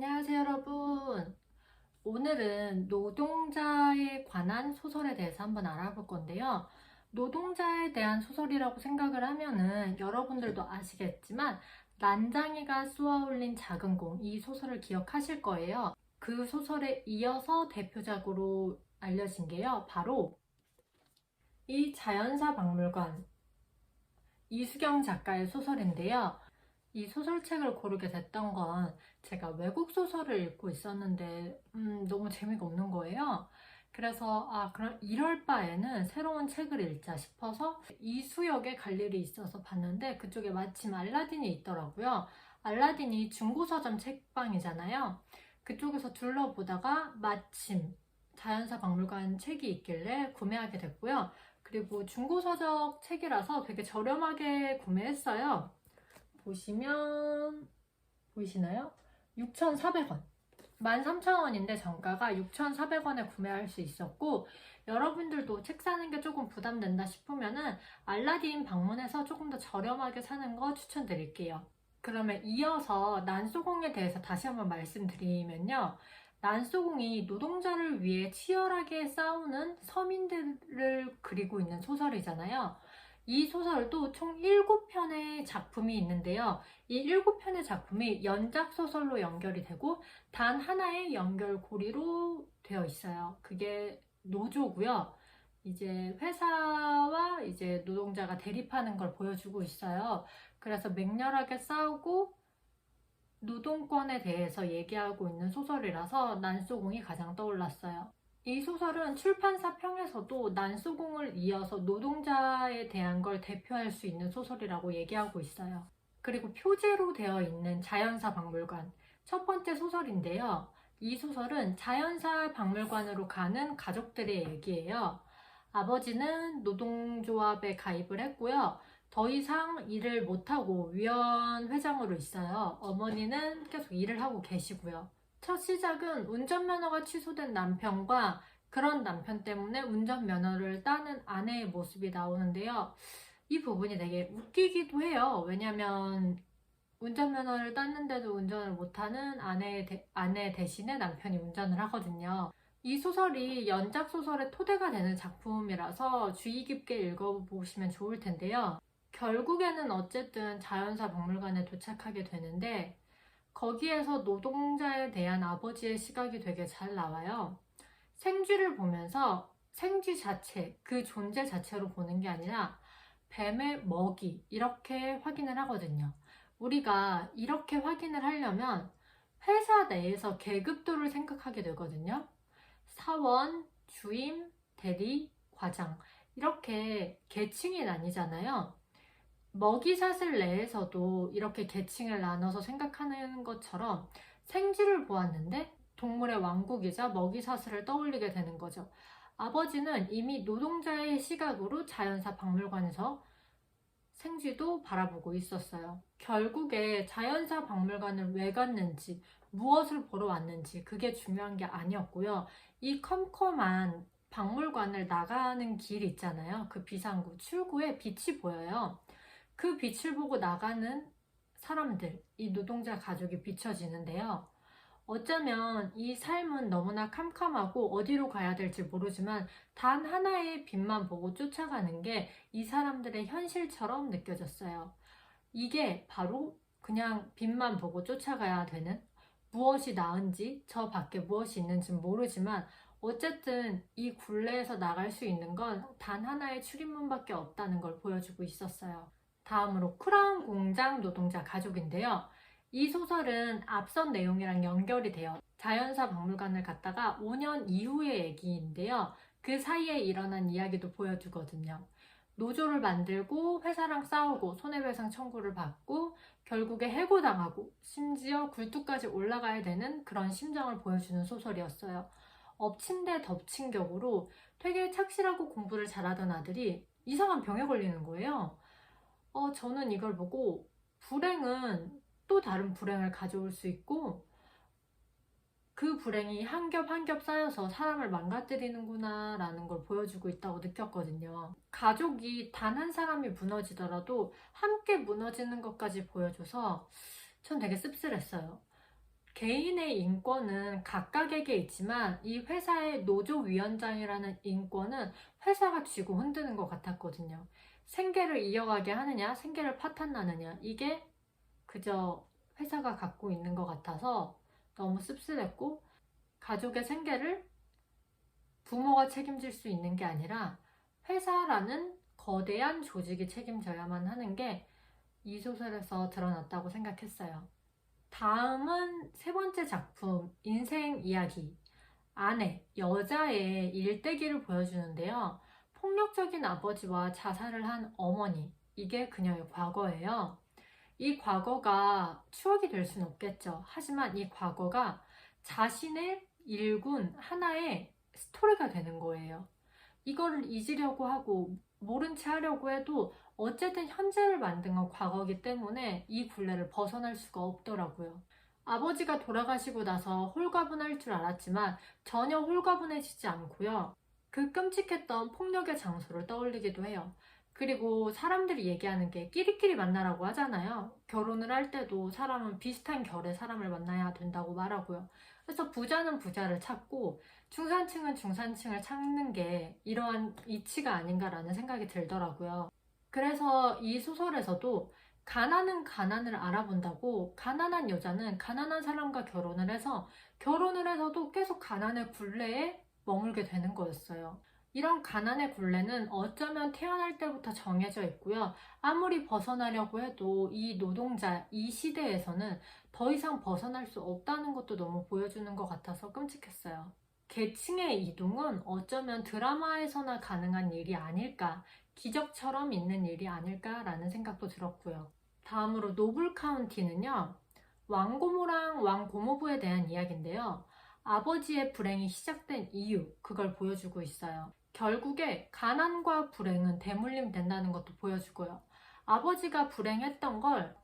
안녕하세요, 여러분. 오늘은 노동자에 관한 소설에 대해서 한번 알아볼 건데요. 노동자에 대한 소설이라고 생각을 하면은 여러분들도 아시겠지만 난장이가 쏘아올린 작은 공, 이 소설을 기억하실 거예요. 그 소설에 이어서 대표작으로 알려진 게요. 바로 이 자연사 박물관, 이수경 작가의 소설인데요. 이 소설책을 고르게 됐던 건 제가 외국 소설을 읽고 있었는데 너무 재미가 없는 거예요. 그래서 그럼 이럴 바에는 새로운 책을 읽자 싶어서 이수역에 갈 일이 있어서 봤는데 그쪽에 마침 알라딘이 있더라고요. 알라딘이 중고서점 책방이잖아요. 그쪽에서 둘러보다가 마침 자연사 박물관 책이 있길래 구매하게 됐고요. 그리고 중고서적 책이라서 되게 저렴하게 구매했어요. 보시면 보이시나요? 6,400원. 13,000원인데 정가가 6,400원에 구매할 수 있었고, 여러분들도 책 사는 게 조금 부담된다 싶으면은 알라딘 방문해서 조금 더 저렴하게 사는 거 추천드릴게요. 그러면 이어서 난소공에 대해서 다시 한번 말씀드리면요. 난소공이 노동자를 위해 치열하게 싸우는 서민들을 그리고 있는 소설이잖아요. 이 소설도 총 7편의 작품이 있는데요. 이 7편의 작품이 연작 소설로 연결이 되고 단 하나의 연결고리로 되어 있어요. 그게 노조고요. 이제 회사와 이제 노동자가 대립하는 걸 보여주고 있어요. 그래서 맹렬하게 싸우고 노동권에 대해서 얘기하고 있는 소설이라서 난소공이 가장 떠올랐어요. 이 소설은 출판사 평에서도 난소공을 이어서 노동자에 대한 걸 대표할 수 있는 소설이라고 얘기하고 있어요. 그리고 표제로 되어 있는 자연사 박물관, 첫 번째 소설인데요. 이 소설은 자연사 박물관으로 가는 가족들의 얘기예요. 아버지는 노동조합에 가입을 했고요. 더 이상 일을 못하고 위원 회장으로 있어요. 어머니는 계속 일을 하고 계시고요. 첫 시작은 운전면허가 취소된 남편과 그런 남편 때문에 운전면허를 따는 아내의 모습이 나오는데요. 이 부분이 되게 웃기기도 해요. 왜냐면 운전면허를 땄는데도 운전을 못하는 아내 대신에 남편이 운전을 하거든요. 이 소설이 연작 소설의 토대가 되는 작품이라서 주의 깊게 읽어보시면 좋을 텐데요. 결국에는 어쨌든 자연사 박물관에 도착하게 되는데 거기에서 노동자에 대한 아버지의 시각이 되게 잘 나와요. 생쥐를 보면서 생쥐 자체, 그 존재 자체로 보는 게 아니라 뱀의 먹이, 이렇게 확인을 하거든요. 우리가 이렇게 확인을 하려면 회사 내에서 계급도를 생각하게 되거든요. 사원, 주임, 대리, 과장, 이렇게 계층이 나뉘잖아요. 먹이사슬 내에서도 이렇게 계층을 나눠서 생각하는 것처럼 생쥐를 보았는데 동물의 왕국이자 먹이사슬을 떠올리게 되는 거죠. 아버지는 이미 노동자의 시각으로 자연사 박물관에서 생쥐도 바라보고 있었어요. 결국에 자연사 박물관을 왜 갔는지, 무엇을 보러 왔는지 그게 중요한 게 아니었고요. 이 컴컴한 박물관을 나가는 길 있잖아요. 그 비상구, 출구에 빛이 보여요. 그 빛을 보고 나가는 사람들, 이 노동자 가족이 비춰지는데요. 어쩌면 이 삶은 너무나 캄캄하고 어디로 가야 될지 모르지만 단 하나의 빛만 보고 쫓아가는 게 이 사람들의 현실처럼 느껴졌어요. 이게 바로 그냥 빛만 보고 쫓아가야 되는, 무엇이 나은지 저 밖에 무엇이 있는지 모르지만 어쨌든 이 굴레에서 나갈 수 있는 건 단 하나의 출입문밖에 없다는 걸 보여주고 있었어요. 다음으로 크라운 공장 노동자 가족인데요. 이 소설은 앞선 내용이랑 연결이 돼요. 자연사 박물관을 갔다가 5년 이후의 얘기인데요. 그 사이에 일어난 이야기도 보여주거든요. 노조를 만들고 회사랑 싸우고 손해배상 청구를 받고 결국에 해고당하고 심지어 굴뚝까지 올라가야 되는 그런 심정을 보여주는 소설이었어요. 엎친 데 덮친 격으로 되게 착실하고 공부를 잘하던 아들이 이상한 병에 걸리는 거예요. 저는 이걸 보고 불행은 또 다른 불행을 가져올 수 있고 그 불행이 한 겹 한 겹 쌓여서 사람을 망가뜨리는구나 라는 걸 보여주고 있다고 느꼈거든요. 가족이 단 한 사람이 무너지더라도 함께 무너지는 것까지 보여줘서 전 되게 씁쓸했어요. 개인의 인권은 각각에게 있지만 이 회사의 노조위원장이라는 인권은 회사가 쥐고 흔드는 것 같았거든요. 생계를 이어가게 하느냐, 생계를 파탄나느냐, 이게 그저 회사가 갖고 있는 것 같아서 너무 씁쓸했고, 가족의 생계를 부모가 책임질 수 있는 게 아니라 회사라는 거대한 조직이 책임져야만 하는 게 이 소설에서 드러났다고 생각했어요. 다음은 세 번째 작품, 인생 이야기. 아내, 여자의 일대기를 보여주는데요. 폭력적인 아버지와 자살을 한 어머니, 이게 그녀의 과거예요. 이 과거가 추억이 될 수는 없겠죠. 하지만 이 과거가 자신의 일군 하나의 스토리가 되는 거예요. 이거를 잊으려고 하고 모른 채 하려고 해도 어쨌든 현재를 만든 건 과거이기 때문에 이 굴레를 벗어날 수가 없더라고요. 아버지가 돌아가시고 나서 홀가분할 줄 알았지만 전혀 홀가분해지지 않고요. 그 끔찍했던 폭력의 장소를 떠올리기도 해요. 그리고 사람들이 얘기하는 게 끼리끼리 만나라고 하잖아요. 결혼을 할 때도 사람은 비슷한 결의 사람을 만나야 된다고 말하고요. 그래서 부자는 부자를 찾고 중산층은 중산층을 찾는 게 이러한 이치가 아닌가라는 생각이 들더라고요. 그래서 이 소설에서도 가난은 가난을 알아본다고 가난한 여자는 가난한 사람과 결혼을 해서 결혼을 해서도 계속 가난의 굴레에 머물게 되는 거였어요. 이런 가난의 굴레는 어쩌면 태어날 때부터 정해져 있고요. 아무리 벗어나려고 해도 이 노동자, 이 시대에서는 더 이상 벗어날 수 없다는 것도 너무 보여주는 것 같아서 끔찍했어요. 계층의 이동은 어쩌면 드라마에서나 가능한 일이 아닐까, 기적처럼 있는 일이 아닐까라는 생각도 들었고요. 다음으로 노블 카운티는요, 왕고모랑 왕고모부에 대한 이야기인데요. 아버지의 불행이 시작된 이유, 그걸 보여주고 있어요. 결국에 가난과 불행은 대물림 된다는 것도 보여주고요. 아버지가 불행했던 걸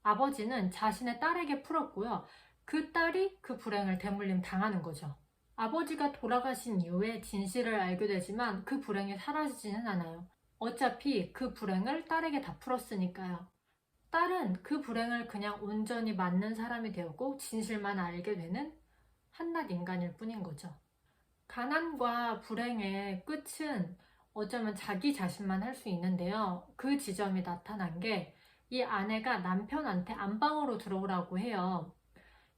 아버지는 자신의 딸에게 풀었고요. 그 딸이 그 불행을 대물림 당하는 거죠. 아버지가 돌아가신 이후에 진실을 알게 되지만 그 불행이 사라지지는 않아요. 어차피 그 불행을 딸에게 다 풀었으니까요. 딸은 그 불행을 그냥 온전히 맞는 사람이 되었고 진실만 알게 되는 한낱 인간일 뿐인 거죠. 가난과 불행의 끝은 어쩌면 자기 자신만 할 수 있는데요. 그 지점이 나타난 게 이 아내가 남편한테 안방으로 들어오라고 해요.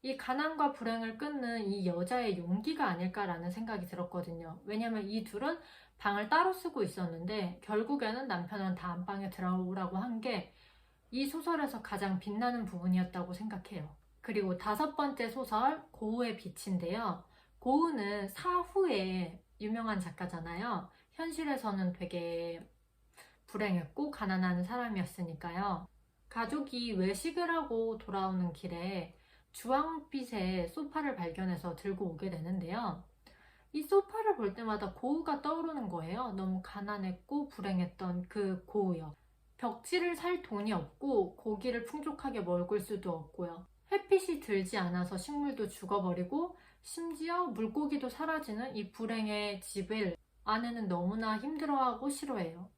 이 가난과 불행을 끊는 이 여자의 용기가 아닐까라는 생각이 들었거든요. 왜냐면 이 둘은 방을 따로 쓰고 있었는데 결국에는 남편은 다 안방에 들어오라고 한 게 이 소설에서 가장 빛나는 부분이었다고 생각해요. 그리고 다섯 번째 소설 고우의 빛인데요. 고우는 사후에 유명한 작가잖아요. 현실에서는 되게 불행했고 가난한 사람이었으니까요. 가족이 외식을 하고 돌아오는 길에 주황빛의 소파를 발견해서 들고 오게 되는데요. 이 소파를 볼 때마다 고우가 떠오르는 거예요. 너무 가난했고 불행했던 그 고우요. 벽지를 살 돈이 없고 고기를 풍족하게 먹을 수도 없고요. 햇빛이 들지 않아서 식물도 죽어버리고 심지어 물고기도 사라지는 이 불행의 집을 아내는 너무나 힘들어하고 싫어해요.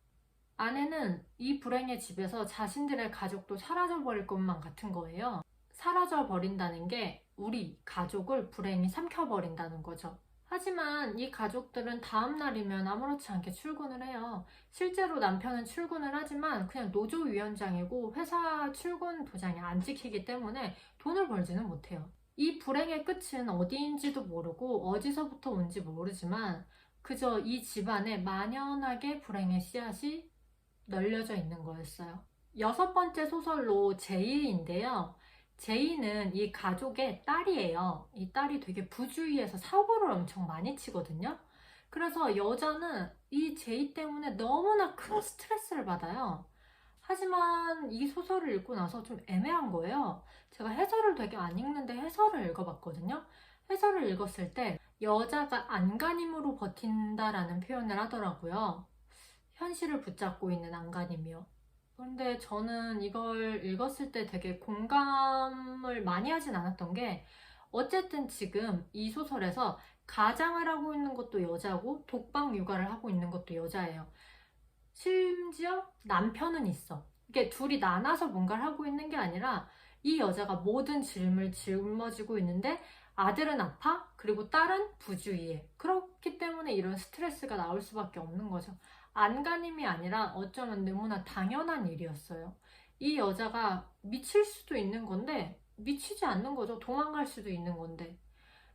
아내는 이 불행의 집에서 자신들의 가족도 사라져버릴 것만 같은 거예요. 사라져버린다는 게 우리 가족을 불행이 삼켜버린다는 거죠. 하지만 이 가족들은 다음 날이면 아무렇지 않게 출근을 해요. 실제로 남편은 출근을 하지만 그냥 노조위원장이고 회사 출근 도장이 안 찍히기 때문에 돈을 벌지는 못해요. 이 불행의 끝은 어디인지도 모르고 어디서부터 온지 모르지만 그저 이 집안에 만연하게 불행의 씨앗이 널려져 있는 거였어요. 여섯 번째 소설로 제이인데요. 제이는 이 가족의 딸이에요. 이 딸이 되게 부주의해서 사고를 엄청 많이 치거든요. 그래서 여자는 이 제이 때문에 너무나 큰 스트레스를 받아요. 하지만 이 소설을 읽고 나서 좀 애매한 거예요. 제가 해설을 되게 안 읽는데 해설을 읽어봤거든요. 해설을 읽었을 때 여자가 안간힘으로 버틴다라는 표현을 하더라고요. 현실을 붙잡고 있는 안간힘이요. 그런데 저는 이걸 읽었을 때 되게 공감을 많이 하진 않았던 게 어쨌든 지금 이 소설에서 가장을 하고 있는 것도 여자고 독방 육아를 하고 있는 것도 여자예요. 심지어 남편은 있어. 이게 둘이 나눠서 뭔가를 하고 있는 게 아니라 이 여자가 모든 짐을 짊어지고 있는데 아들은 아파? 그리고 딸은 부주의해. 그렇기 때문에 이런 스트레스가 나올 수밖에 없는 거죠. 안간힘이 아니라 어쩌면 너무나 당연한 일이었어요. 이 여자가 미칠 수도 있는 건데 미치지 않는 거죠. 도망갈 수도 있는 건데.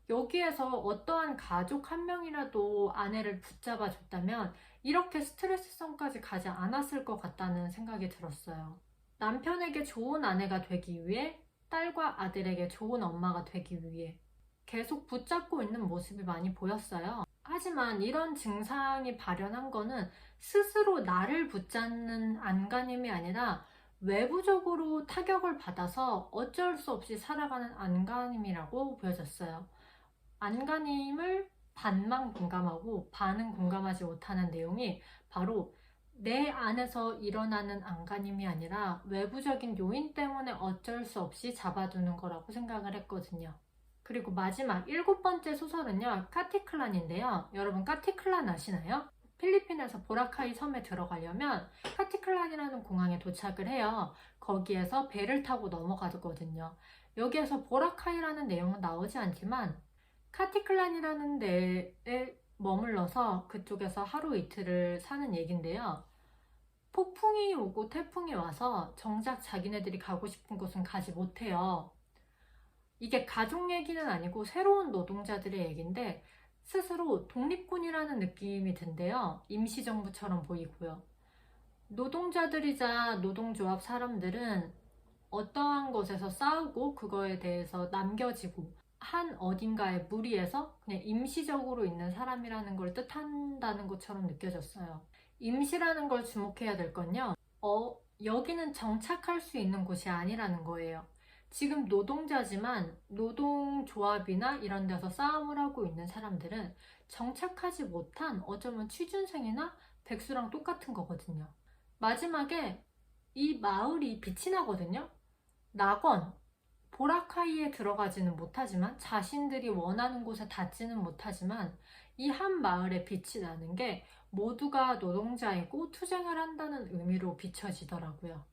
여기에서 어떠한 가족 한 명이라도 아내를 붙잡아 줬다면 이렇게 스트레스성까지 가지 않았을 것 같다는 생각이 들었어요. 남편에게 좋은 아내가 되기 위해, 딸과 아들에게 좋은 엄마가 되기 위해 계속 붙잡고 있는 모습이 많이 보였어요. 하지만 이런 증상이 발현한 거는 스스로 나를 붙잡는 안간힘이 아니라 외부적으로 타격을 받아서 어쩔 수 없이 살아가는 안간힘이라고 보여졌어요. 안간힘을 반만 공감하고 반은 공감하지 못하는 내용이 바로 내 안에서 일어나는 안간힘이 아니라 외부적인 요인 때문에 어쩔 수 없이 잡아두는 거라고 생각을 했거든요. 그리고 마지막 7번째 소설은요, 카티클란인데요. 여러분 카티클란 아시나요? 필리핀에서 보라카이 섬에 들어가려면 카티클란이라는 공항에 도착을 해요. 거기에서 배를 타고 넘어가거든요. 여기에서 보라카이라는 내용은 나오지 않지만 카티클란이라는 데에 머물러서 그쪽에서 하루 이틀을 사는 얘긴데요. 폭풍이 오고 태풍이 와서 정작 자기네들이 가고 싶은 곳은 가지 못해요. 이게 가족 얘기는 아니고 새로운 노동자들의 얘기인데 스스로 독립군이라는 느낌이 든대요. 임시정부처럼 보이고요. 노동자들이자 노동조합 사람들은 어떠한 곳에서 싸우고 그거에 대해서 남겨지고 한 어딘가의 무리에서 그냥 임시적으로 있는 사람이라는 걸 뜻한다는 것처럼 느껴졌어요. 임시라는 걸 주목해야 될 건요. 여기는 정착할 수 있는 곳이 아니라는 거예요. 지금 노동자지만 노동조합이나 이런 데서 싸움을 하고 있는 사람들은 정착하지 못한 어쩌면 취준생이나 백수랑 똑같은 거거든요. 마지막에 이 마을이 빛이 나거든요. 낙원, 보라카이에 들어가지는 못하지만 자신들이 원하는 곳에 닿지는 못하지만 이 한 마을에 빛이 나는 게 모두가 노동자이고 투쟁을 한다는 의미로 비춰지더라고요.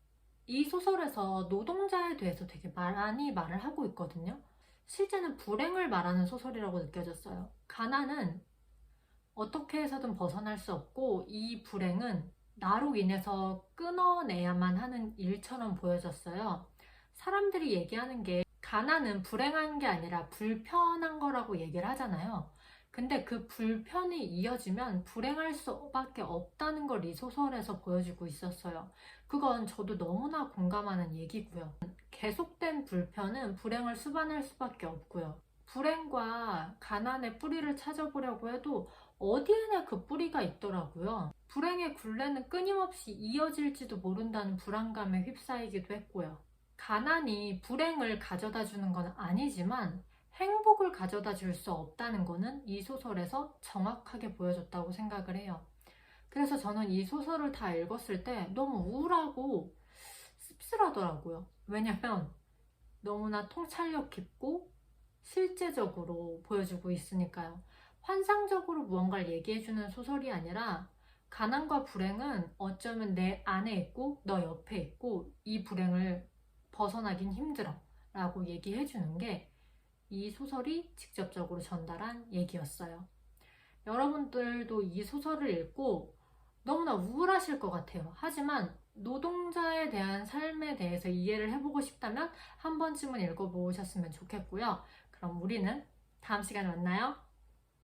이 소설에서 노동자에 대해서 되게 많이 말을 하고 있거든요. 실제는 불행을 말하는 소설이라고 느껴졌어요. 가난은 어떻게 해서든 벗어날 수 없고 이 불행은 나로 인해서 끊어내야만 하는 일처럼 보여졌어요. 사람들이 얘기하는 게 가난은 불행한 게 아니라 불편한 거라고 얘기를 하잖아요. 근데 그 불편이 이어지면 불행할 수밖에 없다는 걸 이 소설에서 보여주고 있었어요. 그건 저도 너무나 공감하는 얘기고요. 계속된 불편은 불행을 수반할 수밖에 없고요. 불행과 가난의 뿌리를 찾아보려고 해도 어디에나 그 뿌리가 있더라고요. 불행의 굴레는 끊임없이 이어질지도 모른다는 불안감에 휩싸이기도 했고요. 가난이 불행을 가져다 주는 건 아니지만 행복을 가져다 줄 수 없다는 거는 이 소설에서 정확하게 보여줬다고 생각을 해요. 그래서 저는 이 소설을 다 읽었을 때 너무 우울하고 씁쓸하더라고요. 왜냐면 너무나 통찰력 깊고 실제적으로 보여주고 있으니까요. 환상적으로 무언가를 얘기해주는 소설이 아니라 가난과 불행은 어쩌면 내 안에 있고 너 옆에 있고 이 불행을 벗어나긴 힘들어 라고 얘기해주는 게 이 소설이 직접적으로 전달한 얘기였어요. 여러분들도 이 소설을 읽고 너무나 우울하실 것 같아요. 하지만 노동자에 대한 삶에 대해서 이해를 해보고 싶다면 한 번쯤은 읽어보셨으면 좋겠고요. 그럼 우리는 다음 시간에 만나요.